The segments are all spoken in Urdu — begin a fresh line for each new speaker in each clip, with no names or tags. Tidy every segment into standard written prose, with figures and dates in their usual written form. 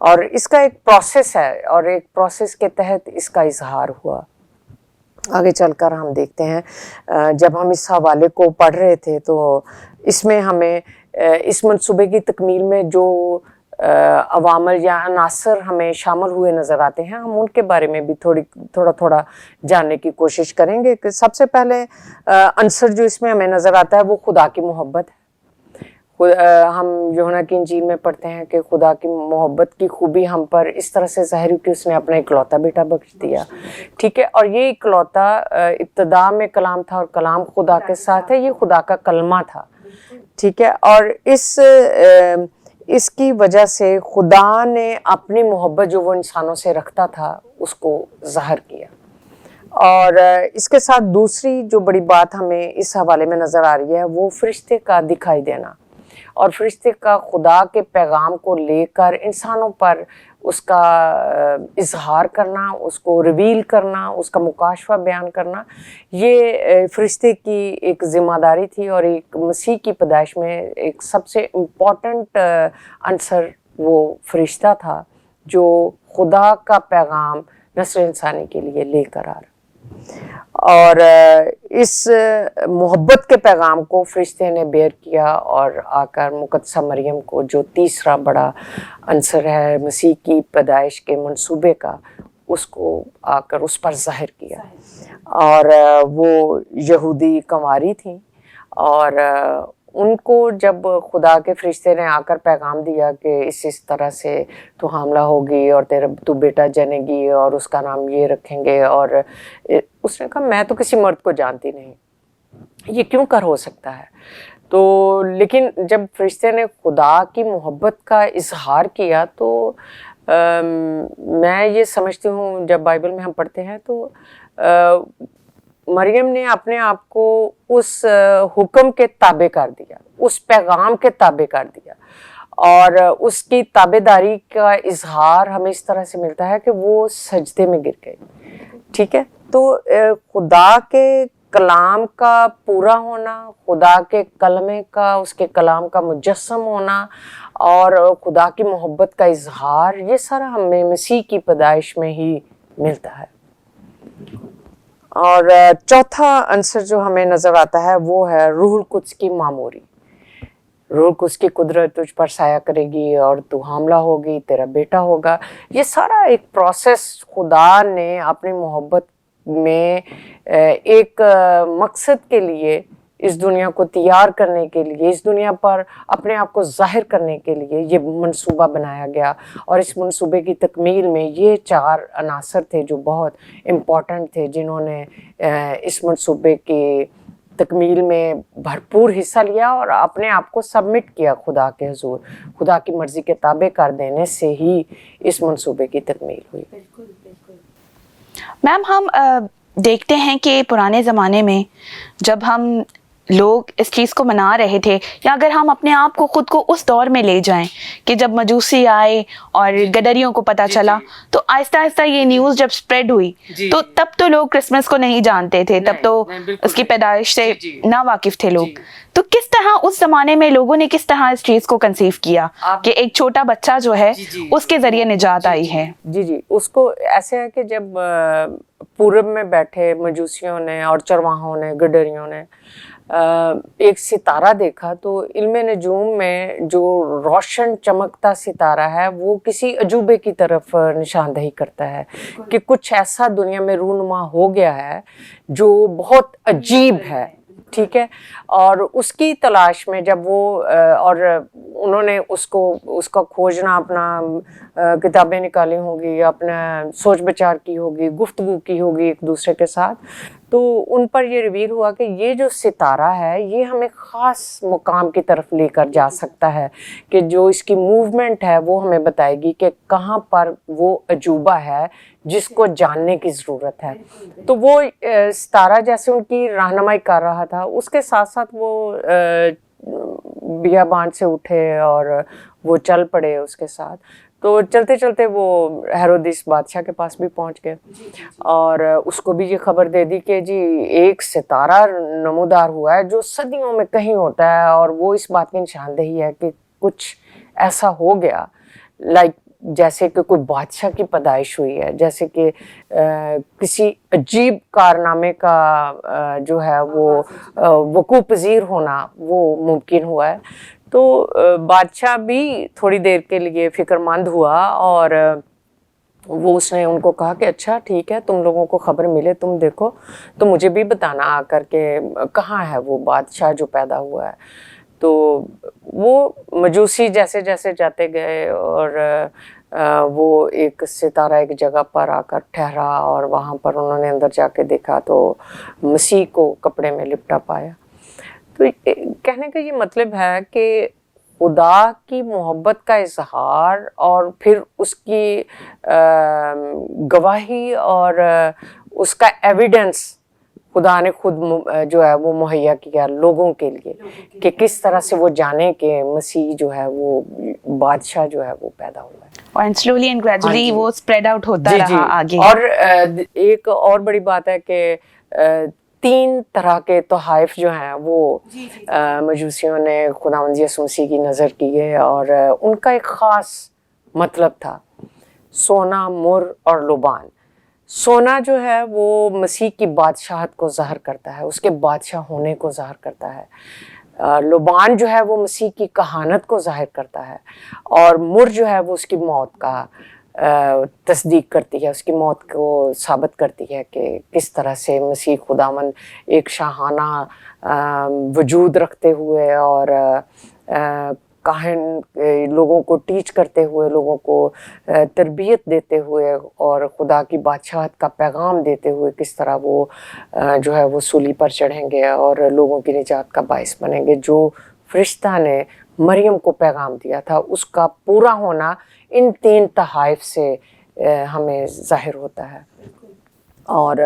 اور اس کا ایک پروسیس ہے اور ایک پروسیس کے تحت اس کا اظہار ہوا. آگے چل کر ہم دیکھتے ہیں جب ہم اس حوالے کو پڑھ رہے تھے تو اس میں ہمیں اس منصوبے کی تکمیل میں جو عوامل یا عناصر ہمیں شامل ہوئے نظر آتے ہیں ہم ان کے بارے میں بھی تھوڑا جاننے کی کوشش کریں گے. کہ سب سے پہلے عنصر جو اس میں ہمیں نظر آتا ہے وہ خدا کی محبت ہے. ہم یوحنا کی انجیل میں پڑھتے ہیں کہ خدا کی محبت کی خوبی ہم پر اس طرح سے ظاہر ہوئی کہ اس نے اپنا اکلوتا بیٹا بخش دیا. ٹھیک ہے, اور یہ اکلوتا ابتدا میں کلام تھا اور کلام خدا کے ساتھ ہے, یہ خدا کا کلمہ تھا. ٹھیک ہے, اور اس کی وجہ سے خدا نے اپنی محبت جو وہ انسانوں سے رکھتا تھا اس کو ظاہر کیا. اور اس کے ساتھ دوسری جو بڑی بات ہمیں اس حوالے میں نظر آ رہی ہے وہ فرشتے کا دکھائی دینا اور فرشتے کا خدا کے پیغام کو لے کر انسانوں پر اس کا اظہار کرنا, اس کو ریویل کرنا, اس کا مکاشفہ بیان کرنا. یہ فرشتے کی ایک ذمہ داری تھی اور ایک مسیح کی پیدائش میں ایک سب سے امپورٹنٹ عنصر وہ فرشتہ تھا جو خدا کا پیغام نسل انسانی کے لیے لے کر آ رہا. اور اس محبت کے پیغام کو فرشتے نے بیئر کیا اور آ کر مقدسہ مریم کو, جو تیسرا بڑا عنصر ہے مسیح کی پیدائش کے منصوبے کا, اس کو آ کر اس پر ظاہر کیا. اور وہ یہودی کنواری تھیں اور ان کو جب خدا کے فرشتے نے آ کر پیغام دیا کہ اس طرح سے تو حاملہ ہوگی اور تو بیٹا جنے گی اور اس کا نام یہ رکھیں گے, اور اس نے کہا میں تو کسی مرد کو جانتی نہیں, یہ کیوں کر ہو سکتا ہے. تو لیکن جب فرشتے نے خدا کی محبت کا اظہار کیا تو میں یہ سمجھتی ہوں جب بائبل میں ہم پڑھتے ہیں تو مریم نے اپنے آپ کو اس حکم کے تابع کر دیا, اس پیغام کے تابع کر دیا, اور اس کی تابع داری کا اظہار ہمیں اس طرح سے ملتا ہے کہ وہ سجدے میں گر گئی. ٹھیک ہے, تو خدا کے کلام کا پورا ہونا, خدا کے کلمے کا, اس کے کلام کا مجسم ہونا اور خدا کی محبت کا اظہار, یہ سارا ہمیں مسیح کی پیدائش میں ہی ملتا ہے. اور چوتھا عنصر جو ہمیں نظر آتا ہے وہ ہے روح القدس کی معموری. روح القدس کی قدرت تجھ پر سایہ کرے گی اور تو حاملہ ہوگی, تیرا بیٹا ہوگا. یہ سارا ایک پروسیس خدا نے اپنی محبت میں ایک مقصد کے لیے, اس دنیا کو تیار کرنے کے لیے, اس دنیا پر اپنے آپ کو ظاہر کرنے کے لیے یہ منصوبہ بنایا گیا. اور اس منصوبے کی تکمیل میں یہ 4 عناصر تھے جو بہت امپورٹنٹ تھے, جنہوں نے اس منصوبے کی تکمیل میں بھرپور حصہ لیا اور اپنے آپ کو سبمٹ کیا خدا کے حضور. خدا کی مرضی کے تابع کر دینے سے ہی اس منصوبے کی تکمیل ہوئی.
میم ہم دیکھتے ہیں کہ پرانے زمانے میں جب ہم لوگ اس چیز کو منا رہے تھے, یا اگر ہم اپنے آپ کو خود کو اس دور میں لے جائیں کہ جب مجوسی آئے اور گدریوں کو پتہ چلا, تو آہستہ آہستہ یہ نیوز جب سپریڈ ہوئی تو تب تو لوگ کرسمس کو نہیں جانتے تھے, تب تو اس کی پیدائش سے نا واقف تھے لوگ. تو کس طرح اس زمانے میں لوگوں نے کس طرح اس چیز کو کنسیو کیا کہ ایک چھوٹا بچہ جو ہے اس کے ذریعے نجات آئی ہے؟
جی اس کو ایسے ہے کہ جب پورب میں بیٹھے مجوسیوں نے اور چرواہوں نے, گڈریوں نے ایک ستارہ دیکھا تو علم نجوم میں جو روشن چمکتا ستارہ ہے وہ کسی عجوبے کی طرف نشاندہی کرتا ہے کہ کچھ ایسا دنیا میں رونما ہو گیا ہے جو بہت عجیب ہے. ٹھیک ہے, اور اس کی تلاش میں جب وہ اور انہوں نے اس کا کھوجنا, اپنا کتابیں نکالی ہوں گی, اپنا سوچ بچار کی ہوگی, گفتگو کی ہوگی ایک دوسرے کے ساتھ, تو ان پر یہ ریویل ہوا کہ یہ جو ستارہ ہے یہ ہمیں خاص مقام کی طرف لے کر جا سکتا ہے, کہ جو اس کی موومنٹ ہے وہ ہمیں بتائے گی کہ کہاں پر وہ عجوبہ ہے جس کو جاننے کی ضرورت ہے. تو وہ ستارہ جیسے ان کی رہنمائی کر رہا تھا, اس کے ساتھ ساتھ وہ بیابان سے اٹھے اور وہ چل پڑے اس کے ساتھ. تو چلتے چلتے وہ ہیرودیس بادشاہ کے پاس بھی پہنچ گئے اور اس کو بھی یہ خبر دے دی کہ جی ایک ستارہ نمودار ہوا ہے جو صدیوں میں کہیں ہوتا ہے, اور وہ اس بات کی نشاندہی ہے کہ کچھ ایسا ہو گیا, لائک جیسے کہ کوئی بادشاہ کی پیدائش ہوئی ہے, جیسے کہ کسی عجیب کارنامے کا جو ہے وہ وقوع پذیر ہونا وہ ممکن ہوا ہے. تو بادشاہ بھی تھوڑی دیر کے لیے فکر مند ہوا اور وہ اس نے ان کو کہا کہ اچھا ٹھیک ہے, تم لوگوں کو خبر ملے تم دیکھو تو مجھے بھی بتانا آ کر کہ کہاں ہے وہ بادشاہ جو پیدا ہوا ہے. تو وہ مجوسی جیسے جیسے جاتے گئے اور وہ ایک ستارہ ایک جگہ پر آ کر ٹھہرا اور وہاں پر انہوں نے اندر جا کے دیکھا تو مسیح کو کپڑے میں لپٹا پایا. تو کہنے کا یہ مطلب ہے کہ خدا کی محبت کا اظہار اور پھر اس کی گواہی اور اس کا ایویڈنس خدا نے خود جو ہے وہ مہیا کیا لوگوں کے لیے کہ کس طرح سے وہ جانے کہ مسیح جو ہے وہ بادشاہ جو ہے وہ پیدا ہوا ہے.
اور سلولی اینڈ گریجولی وہ اسپریڈ آؤٹ ہوتا رہا آگے.
اور ایک اور بڑی بات ہے کہ 3 طرح کے تحائف جو ہیں وہ مجوسیوں نے خداوند یسوع مسیح کی نظر کی ہے اور ان کا ایک خاص مطلب تھا, سونا, مر اور لبان. سونا جو ہے وہ مسیح کی بادشاہت کو ظاہر کرتا ہے, اس کے بادشاہ ہونے کو ظاہر کرتا ہے. لبان جو ہے وہ مسیح کی کہانت کو ظاہر کرتا ہے اور مر جو ہے وہ اس کی موت کا تصدیق کرتی ہے, اس کی موت کو ثابت کرتی ہے کہ کس طرح سے مسیح خداوند ایک شاہانہ وجود رکھتے ہوئے اور کاہن لوگوں کو ٹیچ کرتے ہوئے, لوگوں کو تربیت دیتے ہوئے اور خدا کی بادشاہت کا پیغام دیتے ہوئے کس طرح وہ جو ہے وہ سولی پر چڑھیں گے اور لوگوں کی نجات کا باعث بنیں گے. جو فرشتہ نے مریم کو پیغام دیا تھا اس کا پورا ہونا ان 3 تحائف سے ہمیں ظاہر ہوتا ہے. اور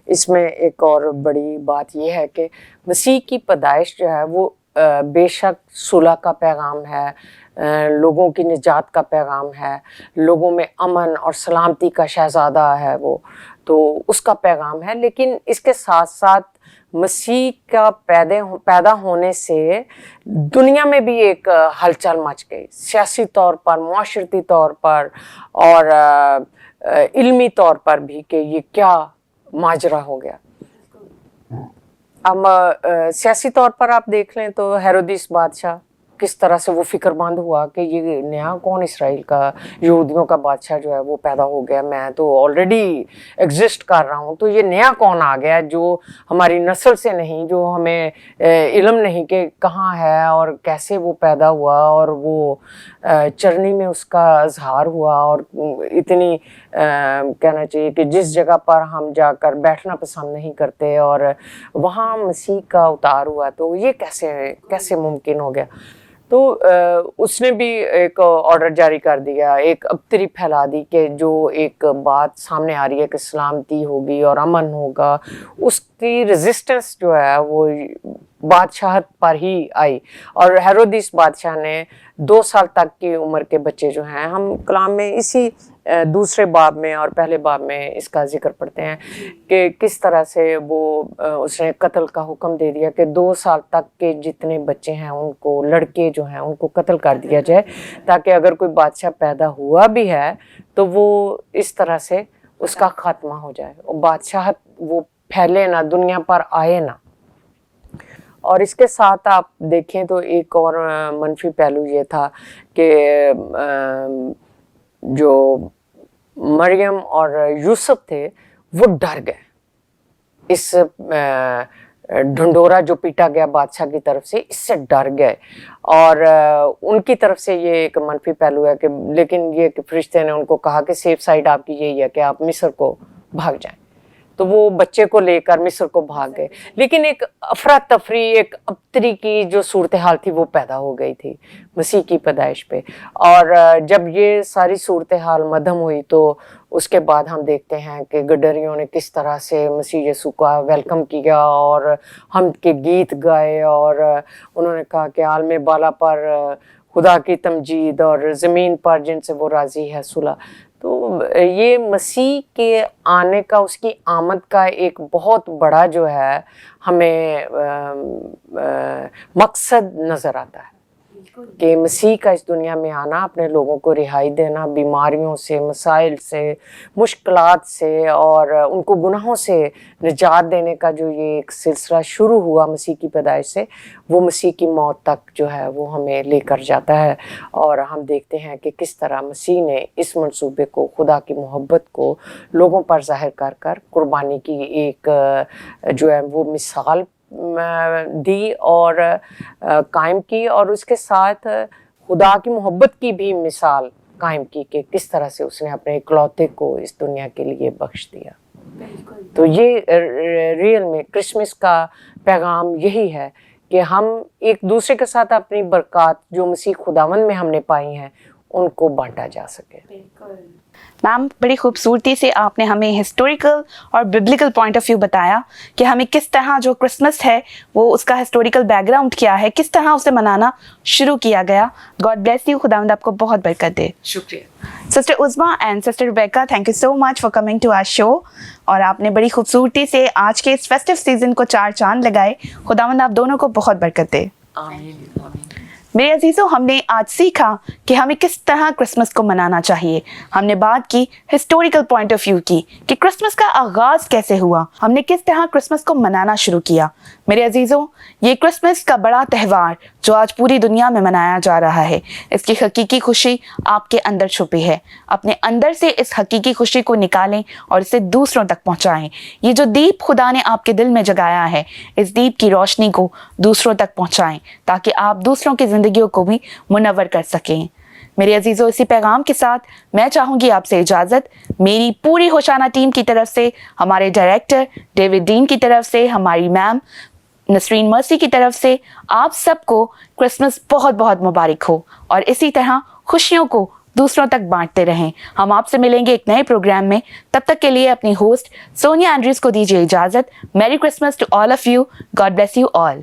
اس میں ایک اور بڑی بات یہ ہے کہ مسیح کی پیدائش جو ہے وہ بے شک صلح کا پیغام ہے, لوگوں کی نجات کا پیغام ہے, لوگوں میں امن اور سلامتی کا شہزادہ ہے وہ, تو اس کا پیغام ہے. لیکن اس کے ساتھ ساتھ مسیح کا پیدا ہونے سے دنیا میں بھی ایک ہلچل مچ گئی, سیاسی طور پر, معاشرتی طور پر اور علمی طور پر بھی کہ یہ کیا ماجرا ہو گیا. اب سیاسی طور پر آپ دیکھ لیں تو ہیرودیس بادشاہ کس طرح سے وہ فکر مند ہوا کہ یہ نیا کون اسرائیل کا یہودیوں کا بادشاہ جو ہے وہ پیدا ہو گیا, میں تو آلریڈی ایگزسٹ کر رہا ہوں, تو یہ نیا کون آ گیا جو ہماری نسل سے نہیں, جو ہمیں علم نہیں کہ کہاں ہے اور کیسے وہ پیدا ہوا اور وہ چرنی میں اس کا اظہار ہوا اور اتنی کہنا چاہیے کہ جس جگہ پر ہم جا کر بیٹھنا پسند نہیں کرتے اور وہاں مسیح کا اتار ہوا, تو یہ کیسے ممکن ہو گیا. تو اس نے بھی ایک آرڈر جاری کر دیا, ایک ابتری پھیلا دی کہ جو ایک بات سامنے آ رہی ہے کہ سلامتی ہوگی اور امن ہوگا, اس کی ریزسٹنس جو ہے وہ بادشاہت پر ہی آئی. اور ہیرودیس بادشاہ نے 2 سال تک کی عمر کے بچے جو ہیں, ہم کلام میں اسی دوسرے باب میں اور پہلے باب میں اس کا ذکر پڑھتے ہیں کہ کس طرح سے وہ اس نے قتل کا حکم دے دیا کہ 2 سال تک کے جتنے بچے ہیں ان کو, لڑکے جو ہیں ان کو قتل کر دیا جائے, تاکہ اگر کوئی بادشاہ پیدا ہوا بھی ہے تو وہ اس طرح سے اس کا خاتمہ ہو جائے اور بادشاہت وہ پھیلے نہ, دنیا پر آئے نہ. اور اس کے ساتھ آپ دیکھیں تو ایک اور منفی پہلو یہ تھا کہ جو مریم اور یوسف تھے وہ ڈر گئے اس ڈھنڈورا جو پیٹا گیا بادشاہ کی طرف سے, اس سے ڈر گئے. اور ان کی طرف سے یہ ایک منفی پہلو ہے کہ لیکن یہ کہ فرشتے نے ان کو کہا کہ سیف سائڈ آپ کی یہی ہے کہ آپ مصر کو بھاگ جائیں. تو وہ بچے کو لے کر مصر کو بھاگ گئے, لیکن ایک افراتفری, ایک ابتری کی جو صورتحال تھی وہ پیدا ہو گئی تھی مسیح کی پیدائش پہ. اور جب یہ ساری صورتحال مدھم ہوئی تو اس کے بعد ہم دیکھتے ہیں کہ گڈریوں نے کس طرح سے مسیح یسوع کا ویلکم کیا اور ہم کے گیت گائے اور انہوں نے کہا کہ عالم بالا پر خدا کی تمجید اور زمین پر جن سے وہ راضی ہے صلح. تو یہ مسیح کے آنے کا, اس کی آمد کا ایک بہت بڑا جو ہے ہمیں مقصد نظر آتا ہے. کہ مسیح کا اس دنیا میں آنا، اپنے لوگوں کو رہائی دینا بیماریوں سے، مسائل سے، مشکلات سے، اور ان کو گناہوں سے نجات دینے کا جو یہ ایک سلسلہ شروع ہوا مسیح کی پیدائش سے، وہ مسیح کی موت تک جو ہے وہ ہمیں لے کر جاتا ہے. اور ہم دیکھتے ہیں کہ کس طرح مسیح نے اس منصوبے کو، خدا کی محبت کو لوگوں پر ظاہر کر کر قربانی کی ایک جو ہے وہ مثال دی اور قائم کی، اور اس کے ساتھ خدا کی محبت کی بھی مثال قائم کی کہ کس طرح سے اس نے اپنے اکلوتے کو اس دنیا کے لیے بخش دیا. تو یہ ریئل میں کرسمس کا پیغام یہی ہے کہ ہم ایک دوسرے کے ساتھ اپنی برکات جو مسیح خداوند میں ہم نے پائی ہیں ان کو بانٹا جا سکے.
میم بڑی خوبصورتی سے آپ نے ہمیں ہسٹوریکل اور ببلیکل پوائنٹ آف ویو بتایا کہ ہمیں کس طرح جو کرسمس ہے وہ اس کا ہسٹوریکل بیک گراؤنڈ کیا ہے، کس طرح اسے منانا شروع کیا گیا. گاڈ بلیس یو، خداوند آپ کو بہت برکت دے.
شکریہ.
Sister Uzma and sister Rebecca, thank you so much for coming to our show. اور آپ نے بڑی خوبصورتی سے آج کے اس فیسٹیو سیزن کو 4 چاند لگائے. خداوند آپ دونوں کو بہت برکت دے.
آمین آمین.
میرے عزیزوں، ہم نے آج سیکھا کہ ہمیں کس طرح کرسمس کو منانا چاہیے. ہم نے بات کی ہسٹوریکل پوائنٹ آف ویو کی کہ کرسمس کا آغاز کیسے ہوا، ہم نے کس طرح کرسمس کو منانا شروع کیا. میرے عزیزوں، یہ کرسمس کا بڑا تہوار جو آج پوری دنیا میں منایا جا رہا ہے، اس کی حقیقی خوشی آپ کے اندر چھپی ہے. اپنے اندر سے اس حقیقی خوشی کو نکالیں اور اسے دوسروں تک پہنچائیں. یہ جو دیپ خدا نے آپ کے دل میں جگایا ہے، اس دیپ کی روشنی کو دوسروں تک پہنچائیں تاکہ آپ دوسروں کی زندگیوں کو بھی منور کر سکیں. میرے عزیزوں، اسی پیغام کے ساتھ میں چاہوں گی آپ سے اجازت. میری پوری ہوشانہ ٹیم کی طرف سے، ہمارے ڈائریکٹر ڈیوڈ ڈین کی طرف سے، ہماری میم نسرین مرسی کی طرف سے، آپ سب کو کرسمس بہت بہت مبارک ہو، اور اسی طرح خوشیوں کو دوسروں تک بانٹتے رہیں. ہم آپ سے ملیں گے ایک نئے پروگرام میں. تب تک کے لیے اپنی ہوسٹ سونیا اینڈریوز کو دیجیے اجازت. میری Christmas to all of you. God bless you all.